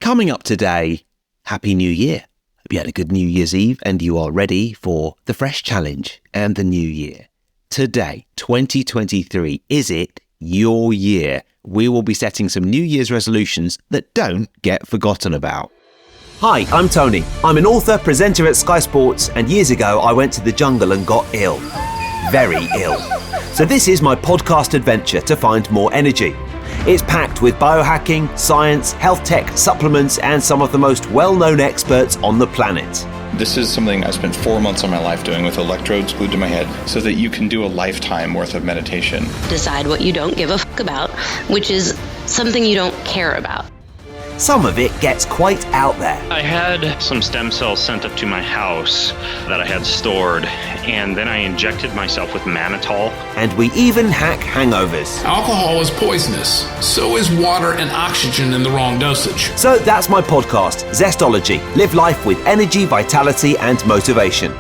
Coming up today, Happy New Year. Hope you had a good New Year's Eve and you are ready for the Fresh Challenge and the new year. Today, 2023, is it your year? We will be setting some New Year's resolutions that don't get forgotten about. Hi, I'm Tony. I'm an author, presenter at Sky Sports, and years ago I went to the jungle and got ill. Very ill. So this is my podcast adventure to find more energy. It's packed with biohacking, science, health tech, supplements, and some of the most well-known experts on the planet. This is something I spent 4 months of my life doing with electrodes glued to my head so that you can do a lifetime worth of meditation. Decide what you don't give a fuck about, which is something you don't care about. Some of it gets quite out there. I had some stem cells sent up to my house that I had stored, and then I injected myself with mannitol. And we even hack hangovers. Alcohol is poisonous. So is water and oxygen in the wrong dosage. So that's my podcast, Zestology. Live life with energy, vitality, and motivation.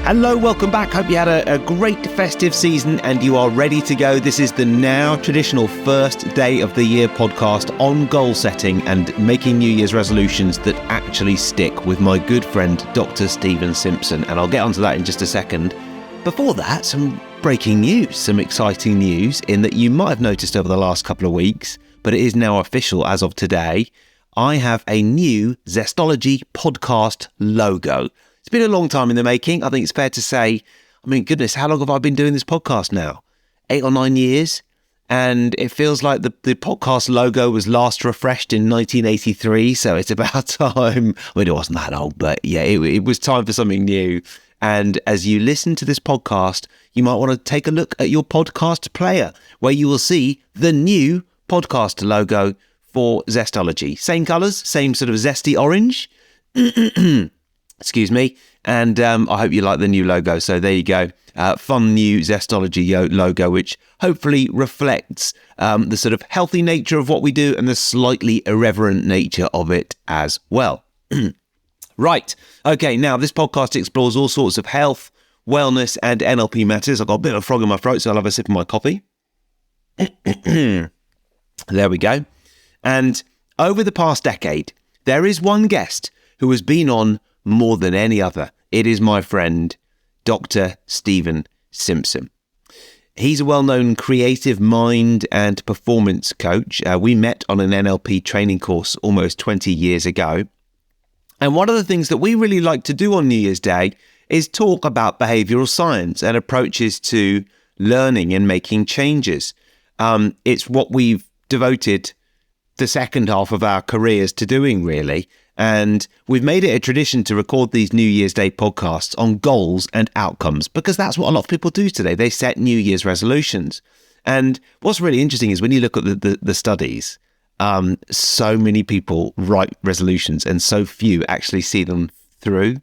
Hello, welcome back. Hope you had a great festive season and you are ready to go. This is the now traditional first day of the year podcast on goal setting and making New Year's resolutions that actually stick with my good friend, Dr. Stephen Simpson. And I'll get onto that in just a second. Before that, some breaking news, some exciting news in that you might have noticed over the last couple of weeks, but it is now official as of today. I have a new Zestology podcast logo. It's been a long time in the making. I think it's fair to say, goodness, how long have I been doing this podcast now? 8 or 9 years. And it feels like the podcast logo was last refreshed in 1983. So it's about time. It wasn't that old, but yeah, it was time for something new. And as you listen to this podcast, you might want to take a look at your podcast player, where you will see the new podcast logo for Zestology. Same colours, same sort of zesty orange. Excuse me. And I hope you like the new logo. So there you go. Fun new Zestology logo, which hopefully reflects the sort of healthy nature of what we do and the slightly irreverent nature of it as well. Right. Okay. Now, this podcast explores all sorts of health, wellness, and NLP matters. I've got a bit of a frog in my throat, so I'll have a sip of my coffee. There we go. And over the past decade, there is one guest who has been on more than any other. It is my friend, Dr. Stephen Simpson. He's a well-known creative mind and performance coach. We met on an NLP training course almost 20 years ago. And one of the things that we really like to do on New Year's Day is talk about behavioral science and approaches to learning and making changes. It's what we've devoted the second half of our careers to doing, really. And we've made it a tradition to record these New Year's Day podcasts on goals and outcomes, because that's what a lot of people do today. They set New Year's resolutions. And what's really interesting is when you look at the studies, so many people write resolutions and so few actually see them through.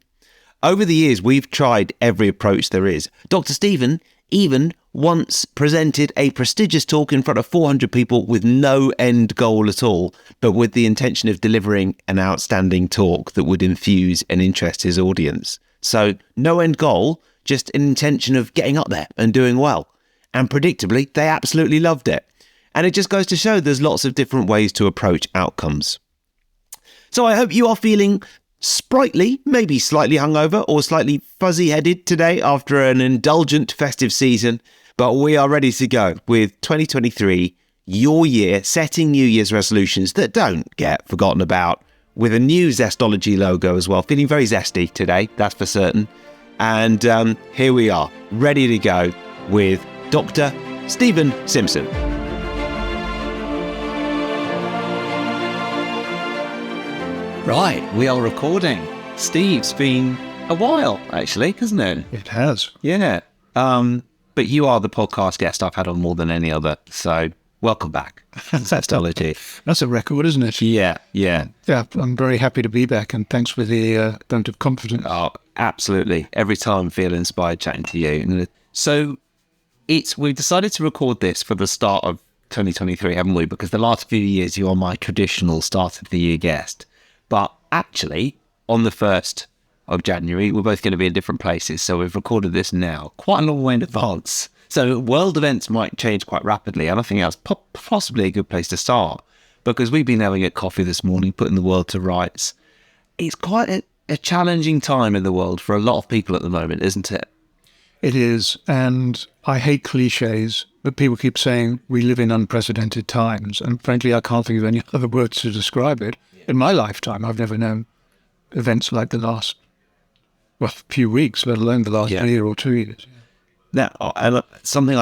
Over the years, we've tried every approach there is. Dr. Stephen even once presented a prestigious talk in front of 400 people with no end goal at all, but with the intention of delivering an outstanding talk that would infuse and interest his audience. So no end goal, just an intention of getting up there and doing well. And predictably, they absolutely loved it. And it just goes to show there's lots of different ways to approach outcomes. So I hope you are feeling sprightly, maybe slightly hungover or slightly fuzzy-headed today after an indulgent festive season, but we are ready to go with 2023, your year, setting New Year's resolutions that don't get forgotten about, with a new Zestology logo as well. Feeling very zesty today, that's for certain. And here we are, ready to go with Dr. Stephen Simpson. Right, we are recording. Steve's been a while, actually, hasn't it? It has. Yeah. But you are the podcast guest I've had on more than any other, so welcome back. Zestology. That's a record, isn't it? Yeah. Yeah, I'm very happy to be back, and thanks for the vote of confidence. Oh, absolutely. Every time I feel inspired chatting to you. So we've decided to record this for the start of 2023, haven't we? Because the last few years you are my traditional start of the year guest. But actually, on the 1st of January, we're both going to be in different places. So we've recorded this now, quite a long way in advance. So world events might change quite rapidly. And I think that's possibly a good place to start. because we've been having a coffee this morning, putting the world to rights. It's quite a challenging time in the world for a lot of people at the moment, isn't it? It is, and I hate cliches, but people keep saying we live in unprecedented times, and frankly, I can't think of any other words to describe it. In my lifetime, I've never known events like the last, few weeks, let alone the last year or 2 years. Now, something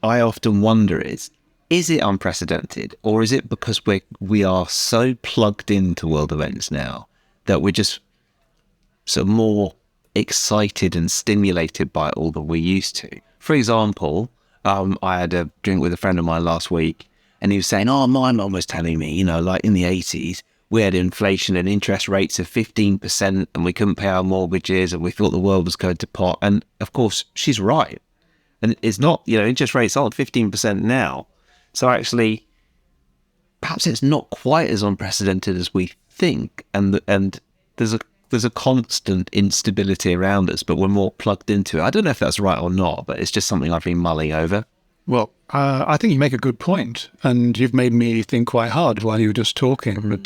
I often wonder is it unprecedented, or is it because we are so plugged into world events now that we're just sort of more excited and stimulated by it all than we used to? For example, I had a drink with a friend of mine last week, and he was saying, my mum was telling me, like in the 80s, we had inflation and interest rates of 15% and we couldn't pay our mortgages and we thought the world was going to pot. And of course, she's right. And it's not, interest rates aren't 15% now. So actually, perhaps it's not quite as unprecedented as we think. And there's a constant instability around us, but we're more plugged into it. I don't know if that's right or not, but it's just something I've been mulling over. Well, I think you make a good point, and you've made me think quite hard while you were just talking.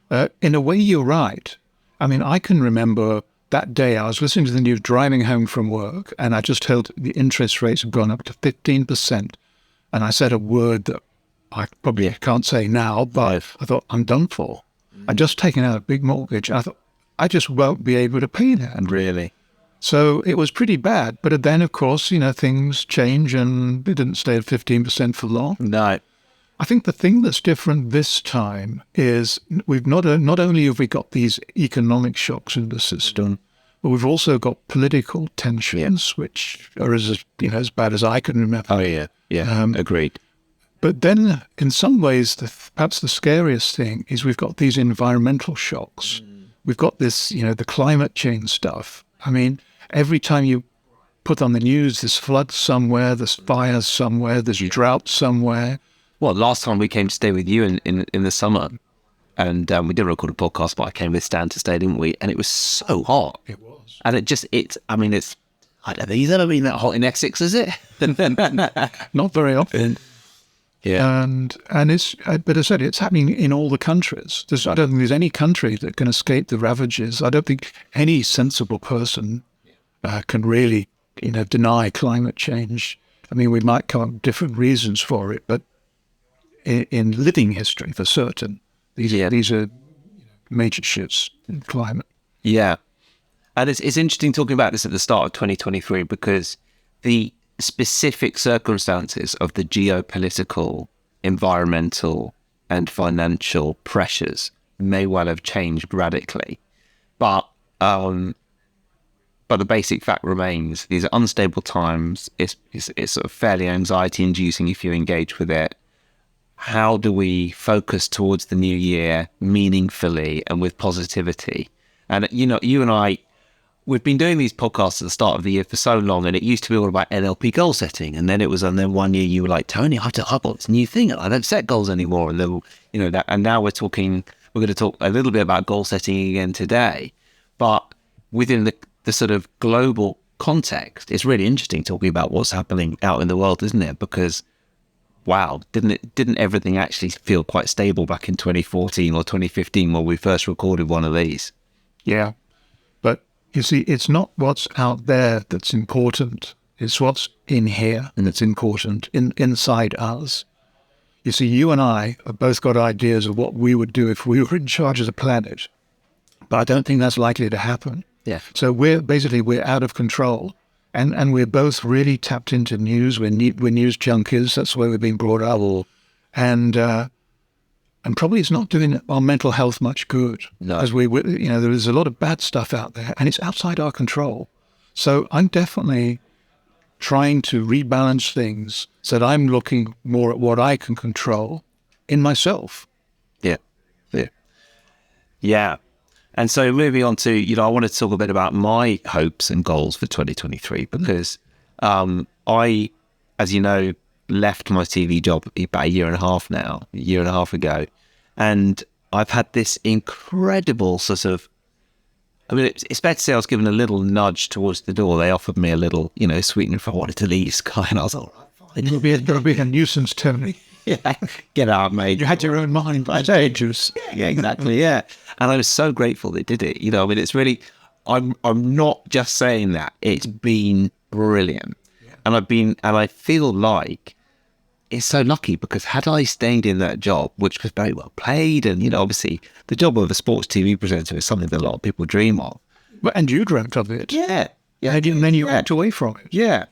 But in a way, you're right. I mean, I can remember that day I was listening to the news driving home from work, and I just heard the interest rates have gone up to 15%. And I said a word that I probably can't say now, but I thought, I'm done for. I'd just taken out a big mortgage. I thought, I just won't be able to pay that. Really? So it was pretty bad. But then, of course, things change, and it didn't stay at 15% for long. No. I think the thing that's different this time is we've not only have we got these economic shocks in the system, but we've also got political tensions, which are as bad as I can remember. Oh, yeah. Yeah, agreed. But then, in some ways, perhaps the scariest thing is we've got these environmental shocks. We've got this, the climate change stuff. I mean, every time you put on the news, there's floods somewhere, there's fires somewhere, there's drought somewhere. Well, last time we came to stay with you in the summer, and we didn't record a podcast, but I came with Stan to stay, didn't we? And it was so hot. It was. And I don't think it's ever been that hot in Essex, is it? Not very often. Yeah. And it's, but as I said, it's happening in all the countries. I don't think there's any country that can escape the ravages. I don't think any sensible person can really, deny climate change. I mean, we might come up with different reasons for it, but in living history, for certain, these are major shifts in climate. Yeah. And it's interesting talking about this at the start of 2023 because the specific circumstances of the geopolitical, environmental, and financial pressures may well have changed radically. But the basic fact remains, these are unstable times. It's sort of fairly anxiety-inducing if you engage with it. How do we focus towards the new year meaningfully and with positivity? And, you and I, we've been doing these podcasts at the start of the year for so long, and it used to be all about NLP goal setting. And then then 1 year you were like, Tony, I've got this new thing. I don't set goals anymore. And then, that, and now we're going to talk a little bit about goal setting again today. But within the sort of global context, it's really interesting talking about what's happening out in the world, isn't it? Because, wow, didn't everything actually feel quite stable back in 2014 or 2015 when we first recorded one of these? Yeah. But you see, it's not what's out there that's important. It's what's in here and that's important inside us. You see, you and I have both got ideas of what we would do if we were in charge of the planet. But I don't think that's likely to happen. Yeah. So we're out of control. And we're both really tapped into news. We're news junkies. That's the way we've been brought up. And probably it's not doing our mental health much good. No. Because there is a lot of bad stuff out there, and it's outside our control. So I'm definitely trying to rebalance things so that I'm looking more at what I can control in myself. Yeah. Yeah. Yeah. And so moving on to, I wanted to talk a bit about my hopes and goals for 2023 because I, as you know, left my TV job about a year and a half ago. And I've had this incredible sort of, it's fair to say I was given a little nudge towards the door. They offered me a little, sweetener if I wanted to leave Sky. And I was like, all right, fine. It'll be a nuisance, Tony. Yeah, get out, mate. You had your own mind by ages. Yeah, exactly. Yeah, and I was so grateful they did it. I mean, it's really, I'm not just saying that. It's been brilliant, and I feel like it's so lucky because had I stayed in that job, which was very well paid, and obviously the job of a sports TV presenter is something that a lot of people dream of. And you dreamt of it. Yeah, And then you walked away from it. yeah.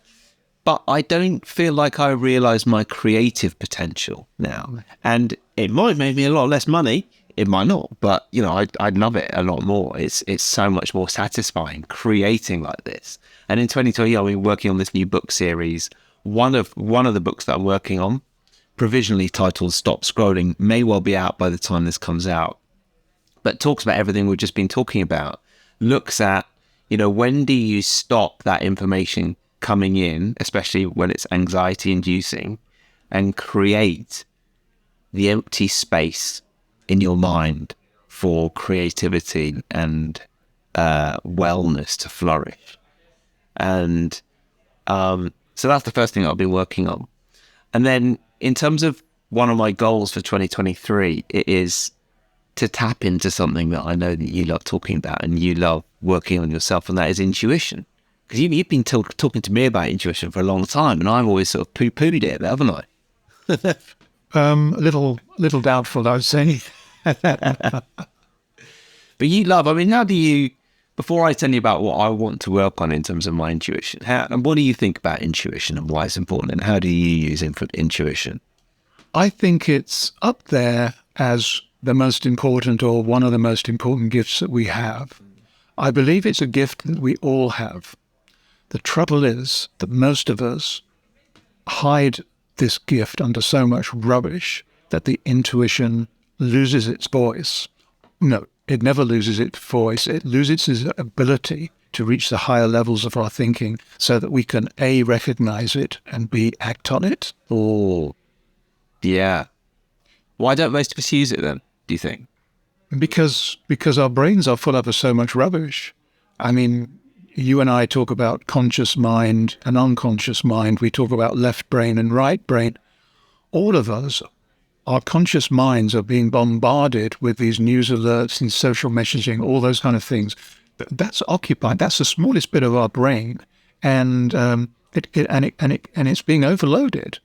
But I don't feel like I realise my creative potential now. And it might make me a lot less money. It might not. But, I'd love it a lot more. It's so much more satisfying creating like this. And in 2020, I've been working on this new book series. One of the books that I'm working on, provisionally titled Stop Scrolling, may well be out by the time this comes out. But talks about everything we've just been talking about. Looks at, when do you stop that information coming in, especially when it's anxiety inducing, and create the empty space in your mind for creativity and wellness to flourish. And so that's the first thing I've been working on. And then in terms of one of my goals for 2023, it is to tap into something that I know that you love talking about and you love working on yourself, and that is intuition. Because you've been talking to me about intuition for a long time, and I've always sort of poo-pooed it, haven't I? Little doubtful, I would say. But you love, how do you, before I tell you about what I want to work on in terms of my intuition, and what do you think about intuition and why it's important, and how do you use intuition? I think it's up there as the most important, or one of the most important gifts that we have. I believe it's a gift that we all have. The trouble is that most of us hide this gift under so much rubbish that the intuition loses its voice. No, it never loses its voice. It loses its ability to reach the higher levels of our thinking so that we can A, recognize it, and B, act on it. Oh, yeah. Why don't most of us use it then, do you think? Because our brains are full of so much rubbish. You and I talk about conscious mind and unconscious mind. We talk about left brain and right brain. All of us, our conscious minds are being bombarded with these news alerts and social messaging, all those kind of things. That's occupied. That's the smallest bit of our brain, and it's being overloaded.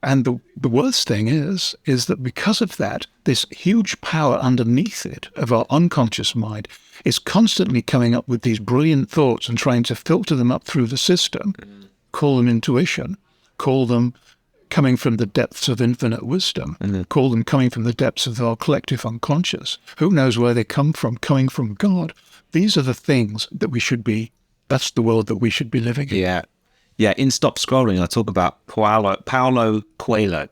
And the worst thing is that because of that, this huge power underneath it of our unconscious mind is constantly coming up with these brilliant thoughts and trying to filter them up through the system, call them intuition, call them coming from the depths of infinite wisdom, call them coming from the depths of our collective unconscious. Who knows where they come from, coming from God. These are the things that that's the world that we should be living in. Yeah. Yeah, in Stop Scrolling, I talk about Paulo Coelho,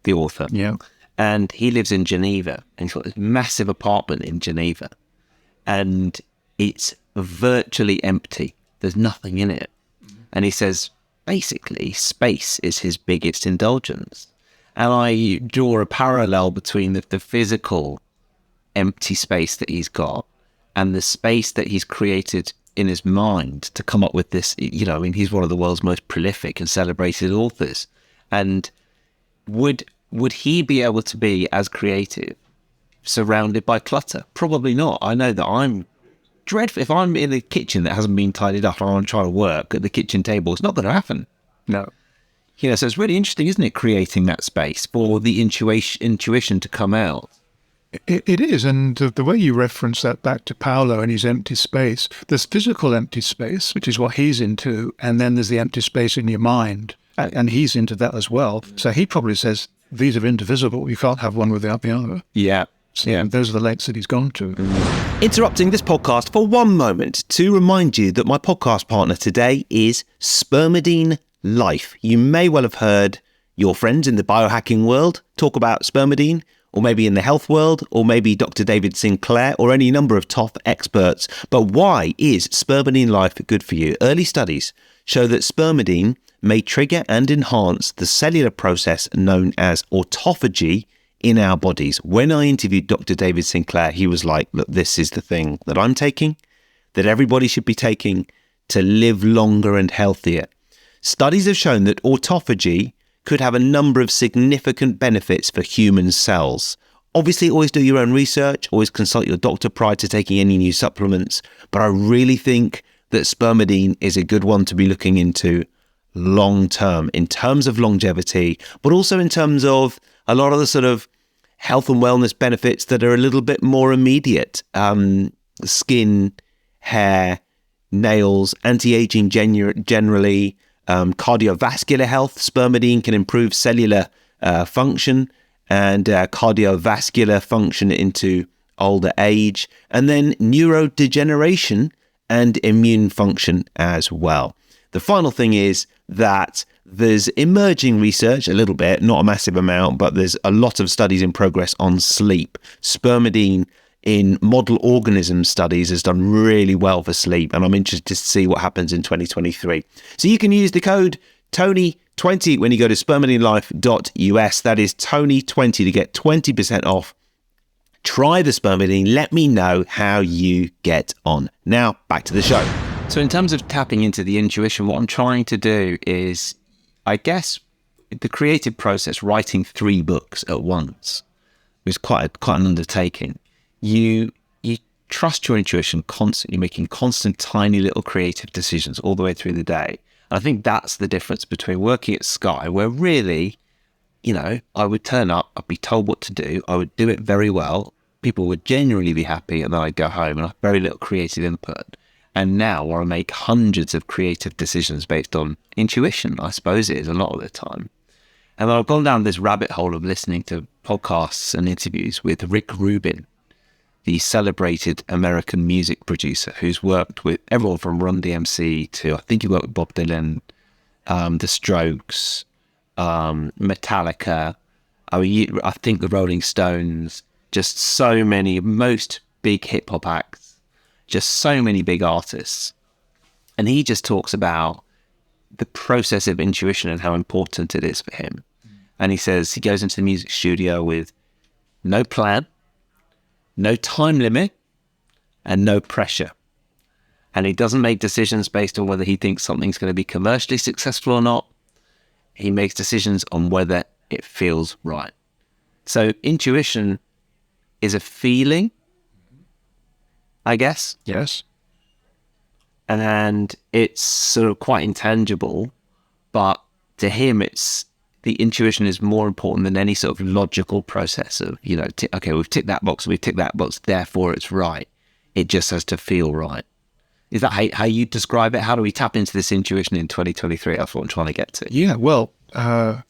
the author. Yeah. And he lives in Geneva, and he's got this massive apartment in Geneva. And it's virtually empty. There's nothing in it. And he says, basically, space is his biggest indulgence. And I draw a parallel between the physical empty space that he's got and the space that he's created in his mind to come up with this. He's one of the world's most prolific and celebrated authors. And would he be able to be as creative surrounded by clutter? Probably not. I know that I'm dreadful. If I'm in a kitchen that hasn't been tidied up and I want to try to work at the kitchen table, it's not going to happen. No. So it's really interesting, isn't it, creating that space for the intuition to come out? It is, and the way you reference that back to Paulo and his empty space, there's physical empty space, which is what he's into, and then there's the empty space in your mind, and he's into that as well. So he probably says, these are indivisible, you can't have one without the other. Yeah. So yeah, those are the lengths that he's gone to. Interrupting this podcast for one moment to remind you that my podcast partner today is Spermidine Life. You may well have heard your friends in the biohacking world talk about Spermidine, or maybe in the health world, or maybe Dr. David Sinclair, or any number of top experts. But why is Spermidine Life good for you? Early studies show that Spermidine may trigger and enhance the cellular process known as autophagy in our bodies. When I interviewed Dr. David Sinclair, he was like, look, this is the thing that I'm taking, that everybody should be taking to live longer and healthier. Studies have shown that autophagy could have a number of significant benefits for human cells. Obviously, always do your own research, always consult your doctor prior to taking any new supplements, but I really think that spermidine is a good one to be looking into long term in terms of longevity, but also in terms of a lot of the sort of health and wellness benefits that are a little bit more immediate. Skin, hair, nails, anti-aging generally, cardiovascular health. Spermidine can improve cellular function and cardiovascular function into older age, and then neurodegeneration and immune function as well. The final thing is that there's emerging research, a little bit, not a massive amount, but there's a lot of studies in progress on sleep. Spermidine in model organism studies has done really well for sleep, and I'm interested to see what happens in 2023. So you can use the code Tony20 when you go to spermidinelife.us. That is Tony20 to get 20% off. Try the spermidine. Let me know how you get on. Now, back to the show. So in terms of tapping into the intuition, what I'm trying to do is, I guess, the creative process, writing 3 books at once was quite an undertaking. You trust your intuition constantly, making constant tiny little creative decisions all the way through the day. And I think that's the difference between working at Sky, where really, I would turn up, I'd be told what to do, I would do it very well, people would genuinely be happy, and then I'd go home and I have very little creative input. And now where I make hundreds of creative decisions based on intuition, I suppose it is a lot of the time. And then I've gone down this rabbit hole of listening to podcasts and interviews with Rick Rubin, the celebrated American music producer who's worked with everyone from Run DMC to, I think he worked with Bob Dylan, The Strokes, Metallica, I think the Rolling Stones, just so many, most big hip hop acts, just so many big artists. And he just talks about the process of intuition and how important it is for him. And he says he goes into the music studio with no plan, no time limit, and no pressure. And he doesn't make decisions based on whether he thinks something's going to be commercially successful or not. He makes decisions on whether it feels right. So intuition is a feeling, I guess. Yes. And it's sort of quite intangible, but to him, the intuition is more important than any sort of logical process of, okay, we've ticked that box, therefore it's right. It just has to feel right. Is that how you describe it? How do we tap into this intuition in 2023? That's what I'm trying to get to. Yeah, well, I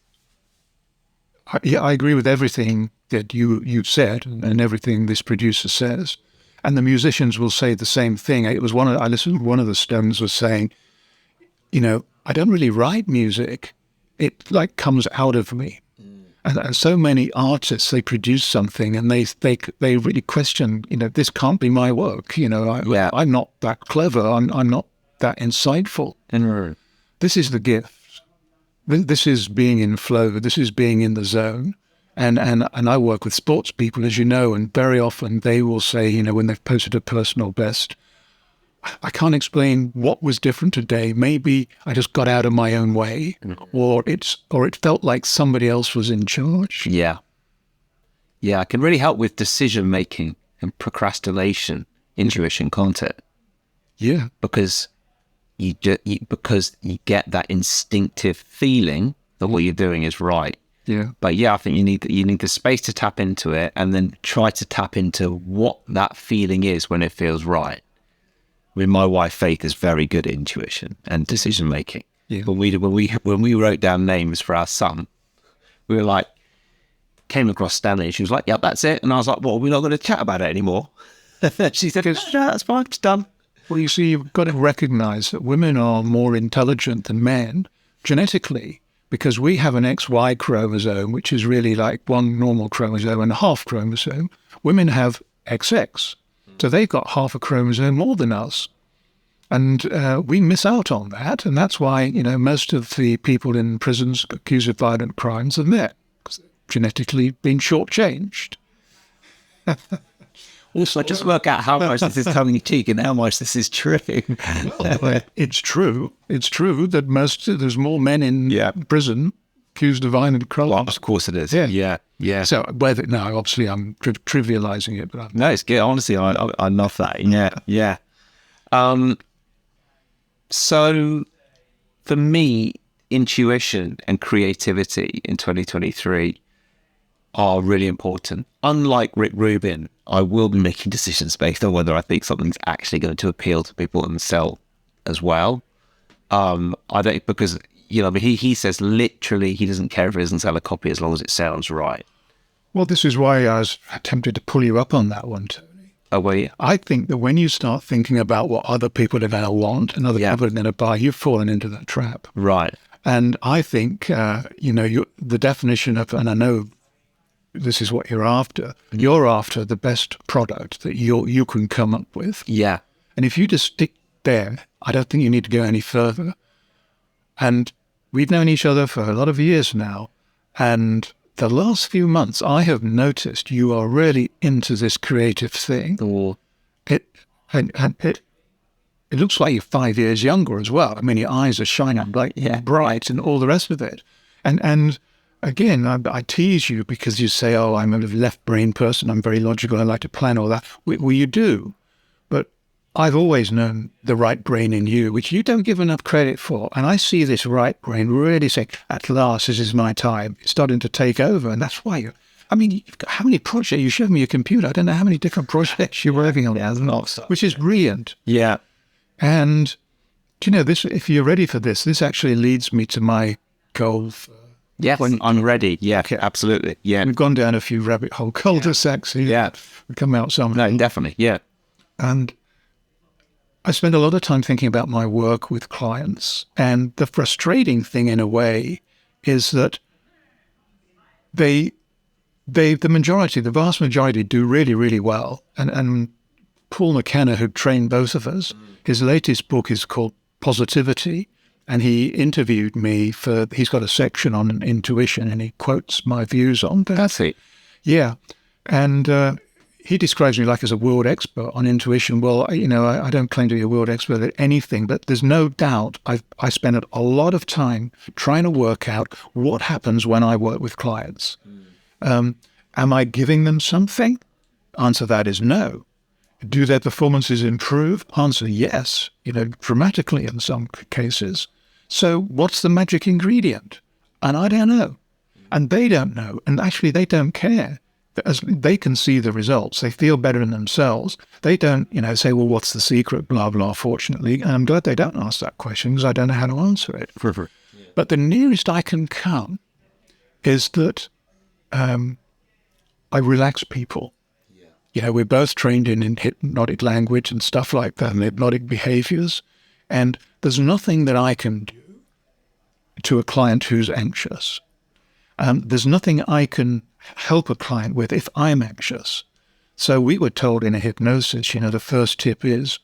agree with everything that you've said and everything this producer says. And the musicians will say the same thing. I listened to one of the Stones was saying, I don't really write music. It comes out of me. And so many artists, they produce something and they really question, this can't be my work. I'm not that clever. I'm not that insightful. And this is the gift. This is being in flow. This is being in the zone. And I work with sports people, as you know, and very often they will say, when they've posted a personal best, I can't explain what was different today. Maybe I just got out of my own way, or it felt like somebody else was in charge. Yeah, it can really help with decision making and procrastination, intuition, can't it? Yeah, because you get that instinctive feeling that what you're doing is right. Yeah, but I think you need the space to tap into it, and then try to tap into what that feeling is when it feels right. I mean, my wife Faith is very good at intuition and decision making. Yeah. When we wrote down names for our son, we were came across Stanley, and she was like, "Yep, that's it." And I was like, "Well, we're not going to chat about it anymore." She said, "No, that's fine, it's done." Well, you see, you've got to recognize that women are more intelligent than men genetically, because we have an XY chromosome, which is really like one normal chromosome and a half chromosome. Women have XX. So they've got half a chromosome more than us. And we miss out on that. And that's why, most of the people in prisons accused of violent crimes are men, because they've genetically been shortchanged. Also, I just work out how much this is tongue in cheek and how much this is true. Well, it's true. It's true that there's more men in prison infuse the vine and crull. Well, of course it is. Yeah. So whether now, obviously, I'm trivializing it, but No, it's good. Honestly, I love that. Yeah. So for me, intuition and creativity in 2023 are really important. Unlike Rick Rubin, I will be making decisions based on whether I think something's actually going to appeal to people and sell as well. I don't, because, he says literally he doesn't care if it doesn't sell a copy as long as it sounds right. well, this is why I was tempted to pull you up on that one, Tony. Oh, well, yeah. I think that when you start thinking about what other people are going to want and other people are going to buy, you've fallen into that trap. Right. And I think, the definition of, and I know this is what you're after the best product that you can come up with. Yeah. And if you just stick there, I don't think you need to go any further. And we've known each other for a lot of years now. And the last few months, I have noticed you are really into this creative thing. Or It looks like you're 5 years younger as well. I mean, your eyes are shining bright and all the rest of it. And again, I tease you because you say, oh, I'm a left brain person. I'm very logical. I like to plan all that. Well, you do. But I've always known the right brain in you, which you don't give enough credit for. And I see this right brain really saying, at last, this is my time. It's starting to take over. And that's why you've got, how many projects? You showed me your computer. I don't know how many different projects you're working on, which is brilliant. yeah. And, this, if you're ready for this actually leads me to my goal. Yes, I'm ready. Yeah, Okay. absolutely. Yeah. We've gone down a few rabbit hole cul-de-sacs here. Yeah. We come out some. No, definitely. Yeah. And I spend a lot of time thinking about my work with clients. And the frustrating thing in a way is that the vast majority do really, really well. And Paul McKenna, who trained both of us, his latest book is called Positivity. And he interviewed me he's got a section on intuition and he quotes my views on that. That's it. Yeah. And he describes me like as a world expert on intuition. Well, I don't claim to be a world expert at anything, but there's no doubt I spend a lot of time trying to work out what happens when I work with clients. Am I giving them something? Answer that is no. Do their performances improve? Answer yes, dramatically in some cases. So what's the magic ingredient? And I don't know. And they don't know. And actually they don't care. As they can see the results. They feel better in themselves. They don't, say, well, what's the secret? Blah, blah, fortunately. And I'm glad they don't ask that question because I don't know how to answer it. But the nearest I can come is that I relax people. We're both trained in hypnotic language and stuff like that, and hypnotic behaviors. And there's nothing that I can do to a client who's anxious. There's nothing I can help a client with if I'm anxious. So we were told in a hypnosis, the first tip is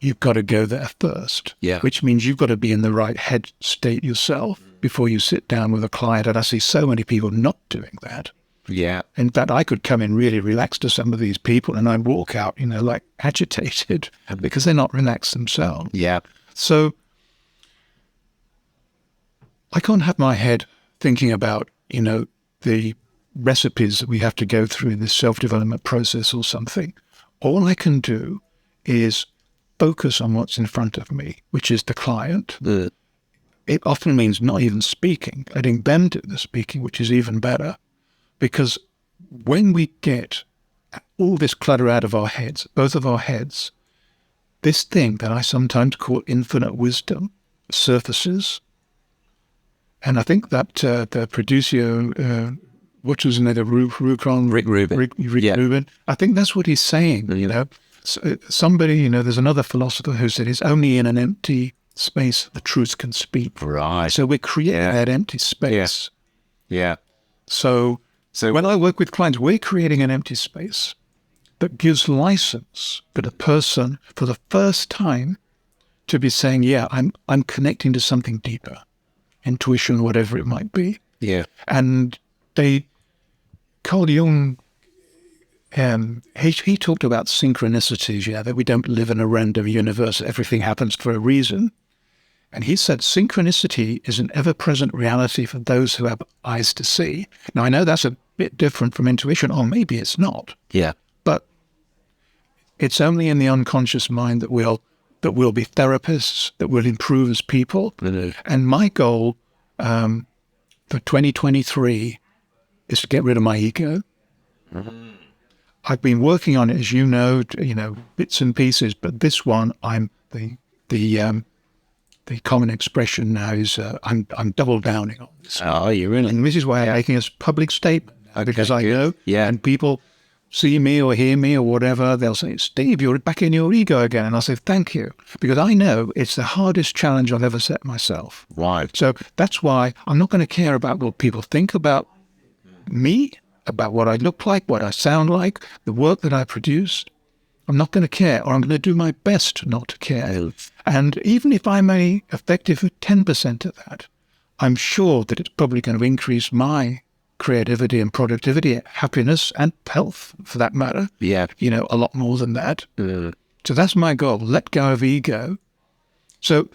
you've got to go there first, which means you've got to be in the right head state yourself before you sit down with a client. And I see so many people not doing that. Yeah. In fact, I could come in really relaxed to some of these people and I'd walk out, like agitated because they're not relaxed themselves. Yeah. So I can't have my head thinking about, the recipes that we have to go through in this self-development process or something. All I can do is focus on what's in front of me, which is the client. It often means not even speaking, letting them do the speaking, which is even better. Because when we get all this clutter out of our heads, both of our heads, this thing that I sometimes call infinite wisdom surfaces. And I think that the producer, what was his name, Rick Rubin. Rick Rubin. I think that's what he's saying, So, somebody, there's another philosopher who said it's only in an empty space the truth can speak. Right. So we're creating that empty space. Yeah. So when I work with clients, we're creating an empty space that gives license for the person for the first time to be saying, I'm connecting to something deeper, intuition, whatever it might be. Yeah. And Carl Jung, he talked about synchronicities, that we don't live in a random universe. Everything happens for a reason. And he said synchronicity is an ever-present reality for those who have eyes to see. Now, I know that's a bit different from intuition, or maybe it's not. Yeah. But it's only in the unconscious mind that we'll be therapists, that we'll improve as people. And my goal for 2023 is to get rid of my ego. I've been working on it, as you know, bits and pieces. But this one, I'm the common expression now is I'm double downing on this. Oh, you're in it. And this is why I'm making a public statement now, because I know, and people see me or hear me or whatever, they'll say, Steve, you're back in your ego again. And I'll say, thank you, because I know it's the hardest challenge I've ever set myself. Right. So that's why I'm not going to care about what people think about me, about what I look like, what I sound like, the work that I produce. I'm not going to care, or I'm going to do my best not to care. And even if I'm only effective at 10% of that, I'm sure that it's probably going to increase my creativity and productivity, happiness and health, for that matter. Yeah. A lot more than that. So that's my goal, let go of ego. So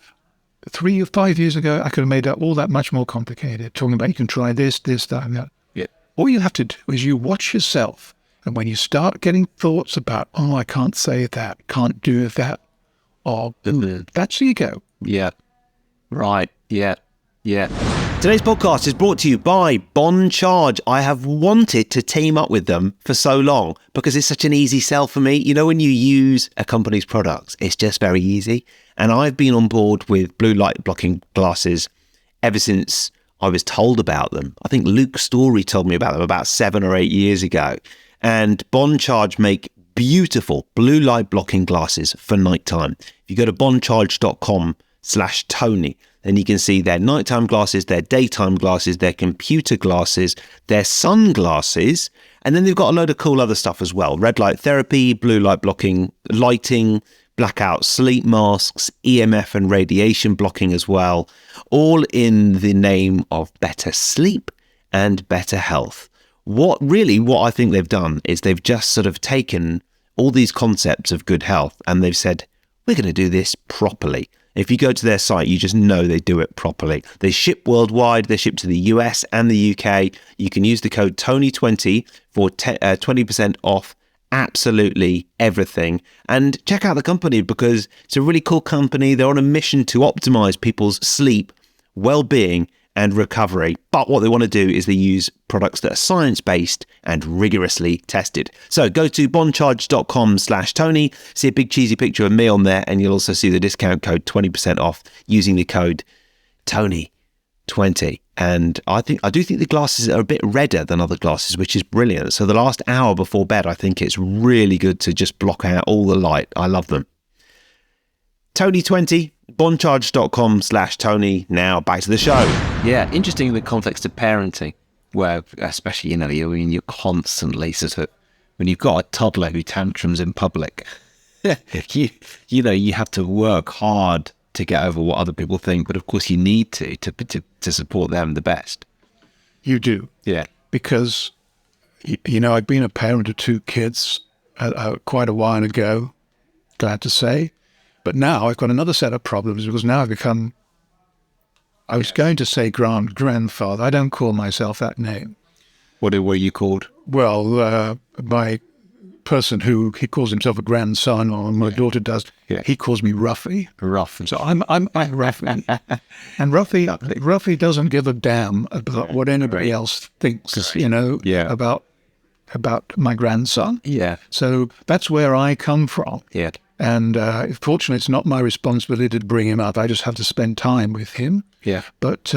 3 or 5 years ago, I could have made it all that much more complicated, talking about you can try this, that, and that. Yeah. All you have to do is you watch yourself. And when you start getting thoughts about, oh, I can't say that, can't do that, or that's ego. Yeah. Right. Yeah. Yeah. Today's podcast is brought to you by Bond Charge. I have wanted to team up with them for so long because it's such an easy sell for me. When you use a company's products, it's just very easy. And I've been on board with blue light blocking glasses ever since I was told about them. I think Luke Story told me about them about 7 or 8 years ago. And Bond Charge make beautiful blue light blocking glasses for nighttime. If you go to bondcharge.com/Tony, then you can see their nighttime glasses, their daytime glasses, their computer glasses, their sunglasses, and then they've got a load of cool other stuff as well. Red light therapy, blue light blocking, lighting, blackout sleep masks, EMF and radiation blocking as well, all in the name of better sleep and better health. What I think they've done is they've just sort of taken all these concepts of good health and they've said, we're going to do this properly. If you go to their site, you just know they do it properly. They ship worldwide. They ship to the US and the UK. You can use the code Tony20 for 20% off absolutely everything. And check out the company because it's a really cool company. They're on a mission to optimize people's sleep, well-being, and recovery. But what they want to do is they use products that are science-based and rigorously tested. So go to bondcharge.com/Tony, see a big cheesy picture of me on there, and you'll also see the discount code 20% off using the code Tony20. And I do think the glasses are a bit redder than other glasses, which is brilliant. So the last hour before bed, I think it's really good to just block out all the light. I love them. Tony20, bondcharge.com/Tony. Now back to the show. Yeah, interesting in the context of parenting, where especially, you're constantly sort of, when you've got a toddler who tantrums in public, you have to work hard to get over what other people think, but of course you need to support them the best. You do. Yeah. Because, I've been a parent of 2 kids quite a while ago, glad to say. But now I've got another set of problems because now I was going to say grandfather. I don't call myself that name. What were you called? Well, my person who he calls himself a grandson, or my daughter does, he calls me Ruffy. Ruffy. So I'm Ruffy. And Ruffy doesn't give a damn about what anybody else thinks, about my grandson. Yeah. So that's where I come from. Yeah. And fortunately, it's not my responsibility to bring him up. I just have to spend time with him. Yeah. But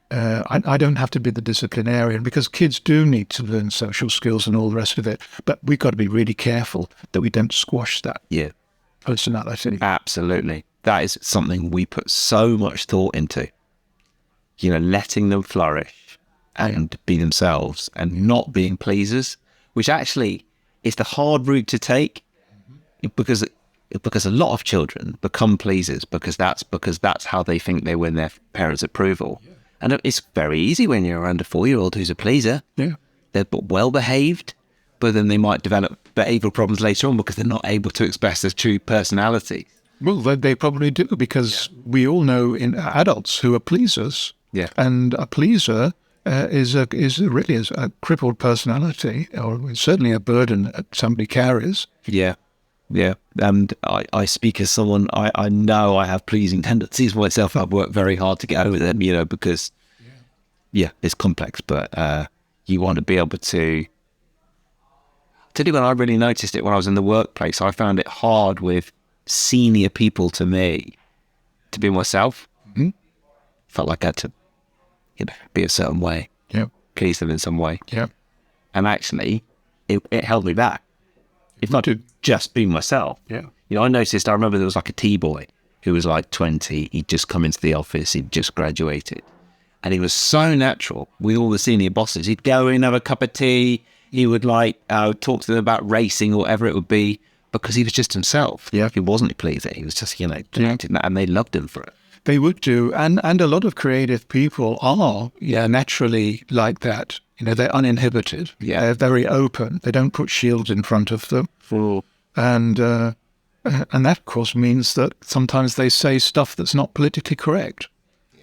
I don't have to be the disciplinarian because kids do need to learn social skills and all the rest of it. But we've got to be really careful that we don't squash that personality. Absolutely. That is something we put so much thought into. Letting them flourish and be themselves and not being pleasers, which actually is the hard route to take. Because a lot of children become pleasers because that's how they think they win their parents' approval. Yeah. And it's very easy when you're around a 4-year-old who's a pleaser. Yeah. They're well behaved, but then they might develop behavioural problems later on because they're not able to express their true personality. Well, they probably do, because we all know in adults who are pleasers. Yeah. And a pleaser is really a crippled personality, or certainly a burden that somebody carries. Yeah. Yeah. And I speak as someone, I know I have pleasing tendencies myself. I've worked very hard to get over them, because, it's complex, but you want to be able to. Tell you when I really noticed it when I was in the workplace, I found it hard with senior people to me to be myself. Mm-hmm. Felt like I had to, be a certain way, please them in some way. Yeah. And actually, it held me back. If not to just be myself. Yeah. I remember there was like a T-boy who was like 20. He'd just come into the office. He'd just graduated. And he was so natural with all the senior bosses. He'd go in, have a cup of tea. He would talk to them about racing or whatever it would be, because he was just himself. Yeah. He wasn't a pleaser. He was just, and they loved him for it. They would do. And a lot of creative people are, naturally like that. They're uninhibited. Yeah. They're very open. They don't put shields in front of them. And that, of course, means that sometimes they say stuff that's not politically correct.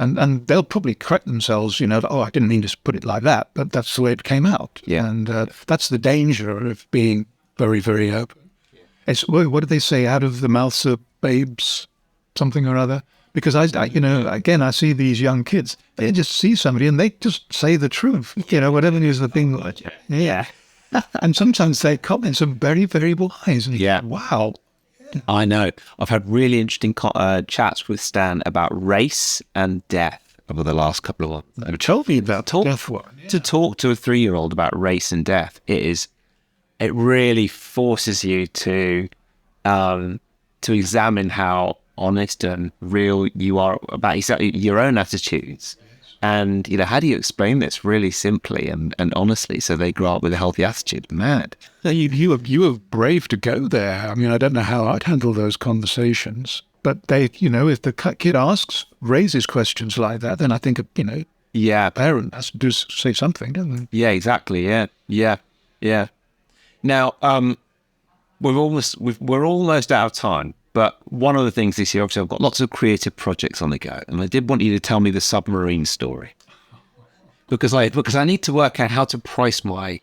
And they'll probably correct themselves, I didn't mean to put it like that, but that's the way it came out. Yeah. And that's the danger of being very, very open. It's, what do they say, out of the mouths of babes, something or other? Because again, I see these young kids, they just see somebody and they just say the truth, whatever is the thing. Yeah. And sometimes their comments are very, very wise. And wow. I know. I've had really interesting chats with Stan about race and death over the last couple of months. You told me about death one. To talk to a 3-year-old about race and death, it really forces you to examine how honest and real you are about exactly your own attitudes. And, how do you explain this really simply and honestly so they grow up with a healthy attitude? Mad. You were brave to go there. I mean, I don't know how I'd handle those conversations. But they, if the kid raises questions like that, then I think, a parent has to say something, doesn't they? Yeah, exactly. Yeah. Now, we're almost out of time. But one of the things this year, obviously, I've got lots of creative projects on the go, and I did want you to tell me the submarine story, because I need to work out how to price my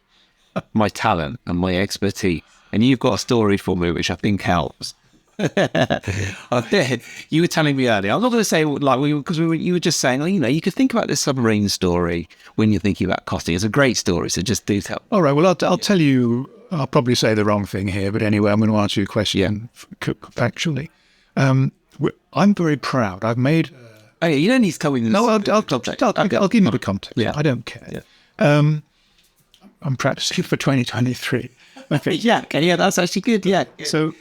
talent and my expertise. And you've got a story for me, which I think helps. You were telling me earlier. I'm not going to say you were just saying, you could think about this submarine story when you're thinking about costing. It's a great story, so just do tell. All right. Well, I'll tell you. I'll probably say the wrong thing here, but anyway, I'm going to answer your question factually. I'm very proud. I've made... you don't need to tell me this. No, I'll give you the context. Yeah. I don't care. Yeah. I'm practicing for 2023. Okay. Yeah, that's actually good, yeah. So,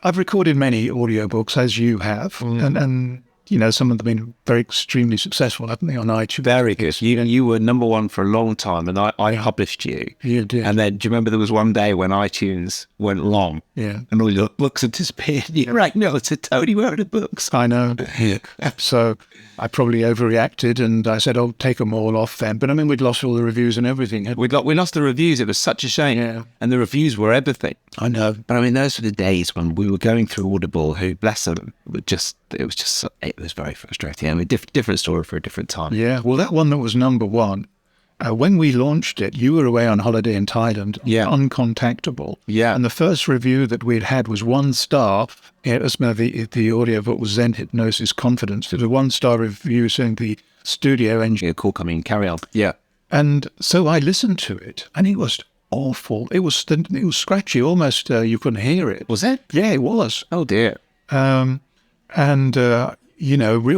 I've recorded many audiobooks, as you have, and some of them have been very extremely successful, haven't they, on iTunes? Very good. You were number one for a long time, and I published you. You did. And then, do you remember there was one day when iTunes went long? Yeah. And all your books had disappeared. You're right, no, it's Tony, where are the books? I know. Yeah. So I probably overreacted, and I said, take them all off then. But I mean, we'd lost all the reviews and everything. We lost the reviews. It was such a shame. Yeah. And the reviews were everything. I know. But I mean, those were the days when we were going through Audible, who, bless them, it was very frustrating. I mean, different story for a different time. Yeah. Well, that one that was number one, when we launched it, you were away on holiday in Thailand, uncontactable. Yeah. And the first review that we'd had was 1 star. It was the audiobook was Zen Hypnosis Confidence. It was a 1-star review saying the studio engineer. Call coming, carry on. Yeah. And so I listened to it, and it was awful. It was scratchy, almost you couldn't hear it. Was it? Yeah, it was. Oh, dear. Real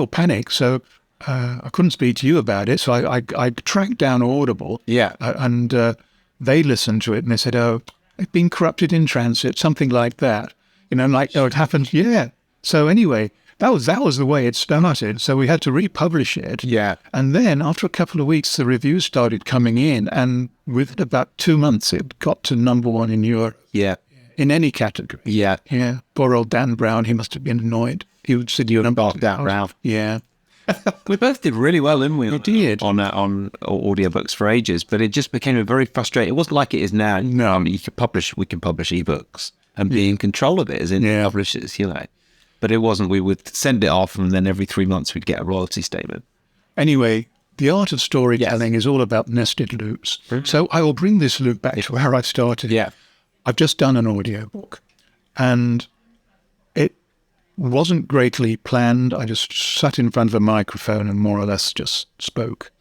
panic. So I couldn't speak to you about it. So I tracked down Audible. Yeah. And they listened to it and they said, it's been corrupted in transit, something like that. It happened. Yeah. So anyway, that was the way it started. So we had to republish it. Yeah. And then after a couple of weeks, the reviews started coming in. And within about 2 months, it got to number 1 in Europe. Yeah. In any category. Yeah. Yeah. Poor old Dan Brown, he must have been annoyed. He said, "You're not Dan Brown." Yeah. We both did really well, didn't we? We did. On audiobooks for ages, but it just became a very frustrating. It wasn't like it is now. No, I mean, we can publish ebooks and be in control of it as in publishers, But it wasn't. We would send it off, and then every 3 months we'd get a royalty statement. Anyway, the art of storytelling is all about nested loops. So I will bring this loop back to where I started. Yeah. I've just done an audiobook, and it wasn't greatly planned. I just sat in front of a microphone and more or less just spoke.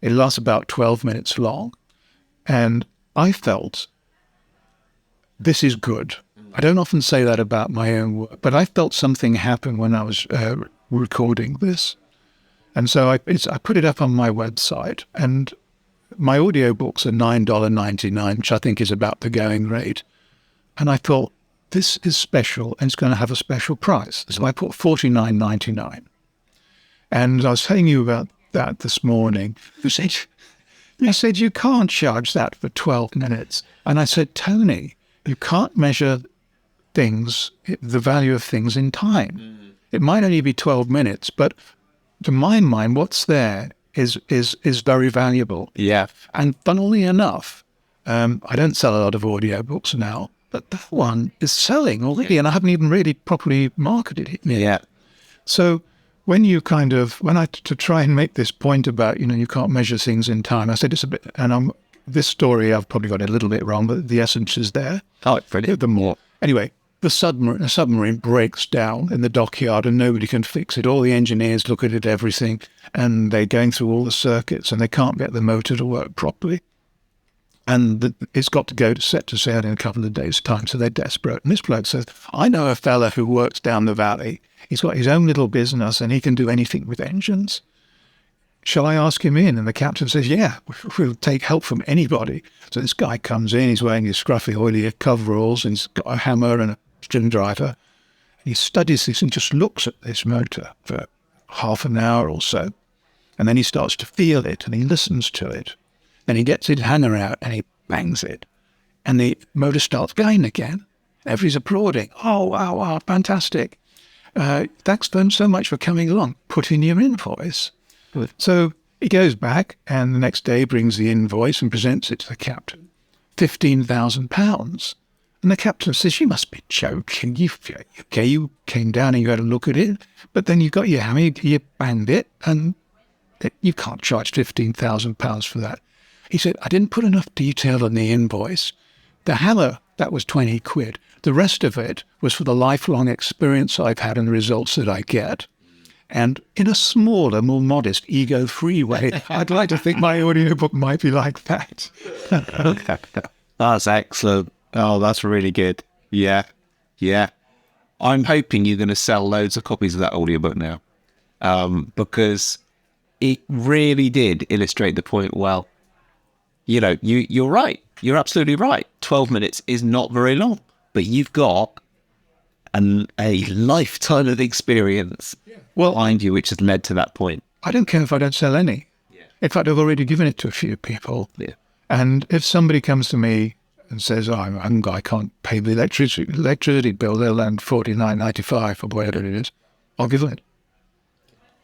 It lasts about 12 minutes long, and I felt this is good. I don't often say that about my own work, but I felt something happen when I was recording this. And so I put it up on my website, and my audiobooks are $9.99, which I think is about the going rate. And I thought, this is special, and it's going to have a special price. So I put $49.99. And I was telling you about that this morning. You said you can't charge that for 12 minutes. And I said, Tony, you can't measure things, the value of things in time. It might only be 12 minutes, but to my mind, what's there is very valuable. Yeah. And funnily enough, I don't sell a lot of audiobooks now, but that one is selling already, and I haven't even really properly marketed it yet. Yeah. So when to try and make this point about, you can't measure things in time, I said it's a bit, and this story I've probably got it a little bit wrong, but the essence is there. Oh, brilliant. The more. Anyway, the submarine breaks down in the dockyard and nobody can fix it. All the engineers look at it, everything, and they're going through all the circuits and they can't get the motor to work properly. And it's got to go to set to sail in a couple of days' time, so they're desperate. And this bloke says, I know a fella who works down the valley. He's got his own little business and he can do anything with engines. Shall I ask him in? And the captain says, yeah, we'll take help from anybody. So this guy comes in, he's wearing his scruffy, oily coveralls, and he's got a hammer and a string driver. And he studies this and just looks at this motor for half an hour or so. And then he starts to feel it and he listens to it. Then he gets his hammer out and he bangs it. And the motor starts going again. Everybody's applauding. Oh, wow, fantastic. Thanks so much for coming along. Put in your invoice. So he goes back and the next day brings the invoice and presents it to the captain. £15,000. And the captain says, you must be joking. You came down and you had a look at it, but then you got your hammer, you banged it, and you can't charge £15,000 for that. He said, I didn't put enough detail on the invoice. The hammer, that was 20 quid. The rest of it was for the lifelong experience I've had and the results that I get. And in a smaller, more modest, ego-free way, I'd like to think my audiobook might be like that. That's excellent. Oh, that's really good. Yeah. I'm hoping you're going to sell loads of copies of that audiobook now, because it really did illustrate the point well. You're right. You're absolutely right. 12 minutes is not very long, but you've got a lifetime of experience behind you, which has led to that point. I don't care if I don't sell any. Yeah. In fact, I've already given it to a few people. Yeah. And if somebody comes to me and says, I can't pay the electricity bill, they'll lend $49.95 or whatever it is, I'll give it.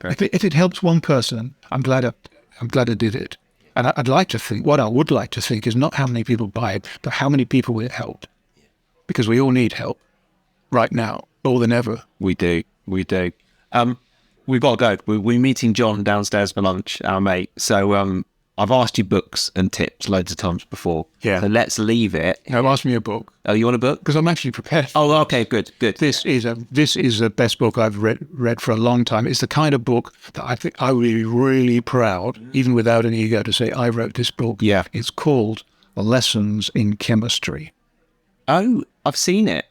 If it helps one person, I'm glad I did it. And I'd like to think, what I would like to think is not how many people buy it, but how many people will it help. Because we all need help right now, more than ever. We do. We've got to go. We're meeting John downstairs for lunch, our mate. So I've asked you books and tips loads of times before. Yeah. So let's leave it. No, ask me a book. Oh, you want a book? Because I'm actually prepared. Oh, okay, good. This is the best book I've read for a long time. It's the kind of book that I think I would be really proud, even without an ego, to say I wrote this book. Yeah. It's called Lessons in Chemistry. Oh, I've seen it.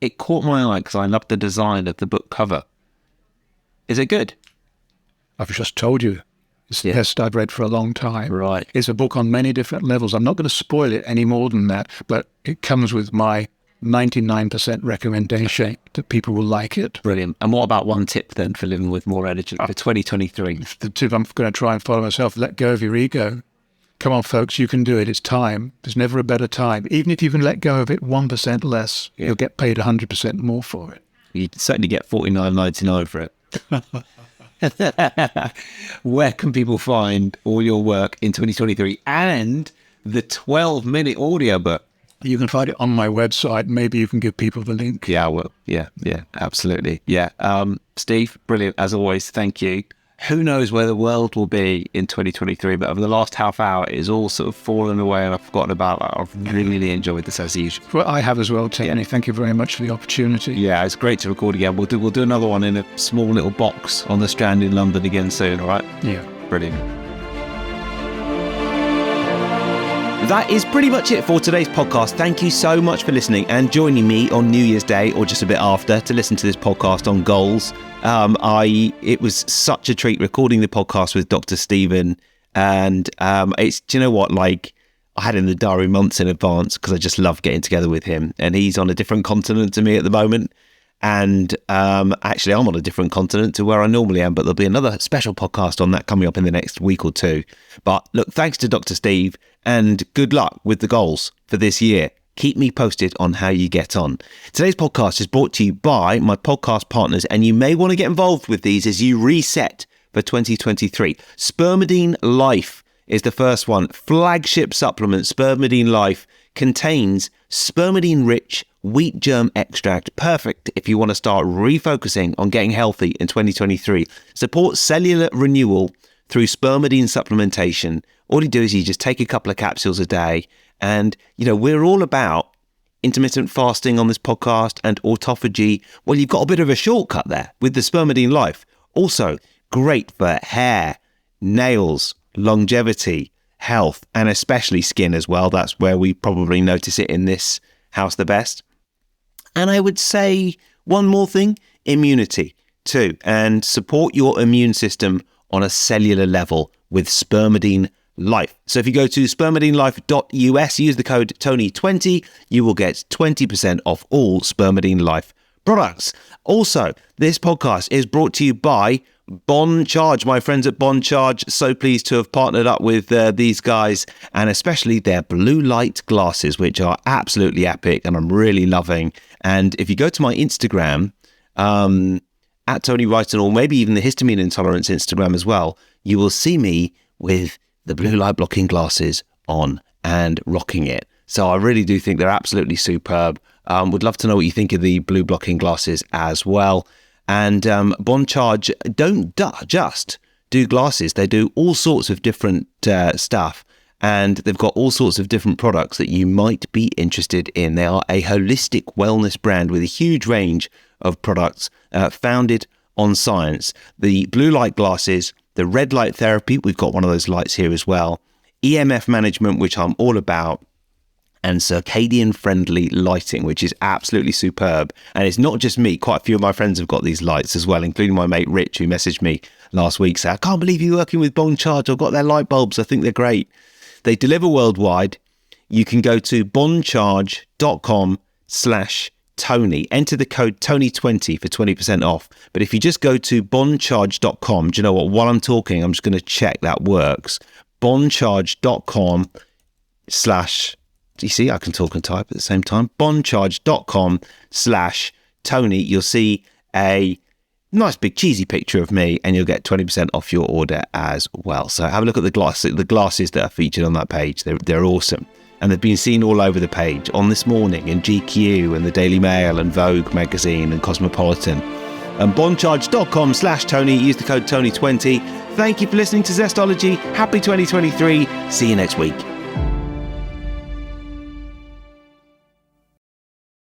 It caught my eye because I loved the design of the book cover. Is it good? I've just told you. It's the best I've read for a long time. Right. It's a book on many different levels. I'm not going to spoil it any more than that, but it comes with my 99% recommendation that people will like it. Brilliant. And what about one tip then for living with more energy for 2023? The tip I'm going to try and follow myself, let go of your ego. Come on, folks, you can do it. It's time. There's never a better time. Even if you can let go of it 1% less, you'll get paid 100% more for it. You'd certainly get $49.99 for it. Where can people find all your work in 2023 and the 12-minute audiobook? You can find it on my website. Maybe you can give people the link. Yeah, well, yeah, absolutely. Yeah. Steve, brilliant. As always, thank you. Who knows where the world will be in 2023, but over the last half hour, it is all sort of fallen away and I've forgotten about that. I've really enjoyed this as usual. Well, I have as well, Tony. Yeah. Thank you very much for the opportunity. Yeah, it's great to record again. We'll do another one in a small little box on the Strand in London again soon, all right? Yeah. Brilliant. That is pretty much it for today's podcast. Thank you so much for listening and joining me on New Year's Day or just a bit after to listen to this podcast on goals. It was such a treat recording the podcast with Dr. Stephen, and it's, do you know what, like, I had in the diary months in advance because I just love getting together with him, and he's on a different continent to me at the moment. And actually, I'm on a different continent to where I normally am, but there'll be another special podcast on that coming up in the next week or two. But look, thanks to Dr. Steve, and good luck with the goals for this year. Keep me posted on how you get on. Today's podcast is brought to you by my podcast partners, and you may want to get involved with these as you reset for 2023. Spermidine Life is the first one. Flagship supplement, Spermidine Life, contains spermidine-rich wheat germ extract, perfect if you want to start refocusing on getting healthy in 2023. Support cellular renewal through spermidine supplementation. All you do is you just take a couple of capsules a day, and we're all about intermittent fasting on this podcast and autophagy. Well, you've got a bit of a shortcut there with the Spermidine Life. Also great for hair, nails, longevity, health, and especially skin as well. That's where we probably notice it in this house the best. And I would say one more thing, immunity too, and support your immune system on a cellular level with Spermidine Life. So if you go to spermidinelife.us, use the code Tony20, you will get 20% off all Spermidine Life products. Also, this podcast is brought to you by Bond Charge, my friends at Bond Charge. So pleased to have partnered up with these guys, and especially their blue light glasses, which are absolutely epic and I'm really loving. And if you go to my Instagram, at Tony Wrighton, or maybe even the Histamine Intolerance Instagram as well, you will see me with the blue light blocking glasses on and rocking it. So I really do think they're absolutely superb. Would love to know what you think of the blue blocking glasses as well. And Bond Charge don't just do glasses. They do all sorts of different stuff. And they've got all sorts of different products that you might be interested in. They are a holistic wellness brand with a huge range of products founded on science. The blue light glasses, the red light therapy, we've got one of those lights here as well. EMF management, which I'm all about. And circadian friendly lighting, which is absolutely superb. And it's not just me, quite a few of my friends have got these lights as well, including my mate Rich, who messaged me last week saying, I can't believe you're working with Bond Charge. I've got their light bulbs. I think they're great. They deliver worldwide. You can go to bondcharge.com/Tony. Enter the code Tony20 for 20% off. But if you just go to bondcharge.com, do you know what? While I'm talking, I'm just going to check that works. bondcharge.com/ you see, I can talk and type at the same time. bondcharge.com/Tony. You'll see a nice big cheesy picture of me, and you'll get 20% off your order as well. So have a look at the glasses that are featured on that page. They're awesome. And they've been seen all over the page, on This Morning, in GQ, and the Daily Mail, and Vogue magazine, and Cosmopolitan. And bondcharge.com/Tony. Use the code Tony20. Thank you for listening to Zestology. Happy 2023. See you next week.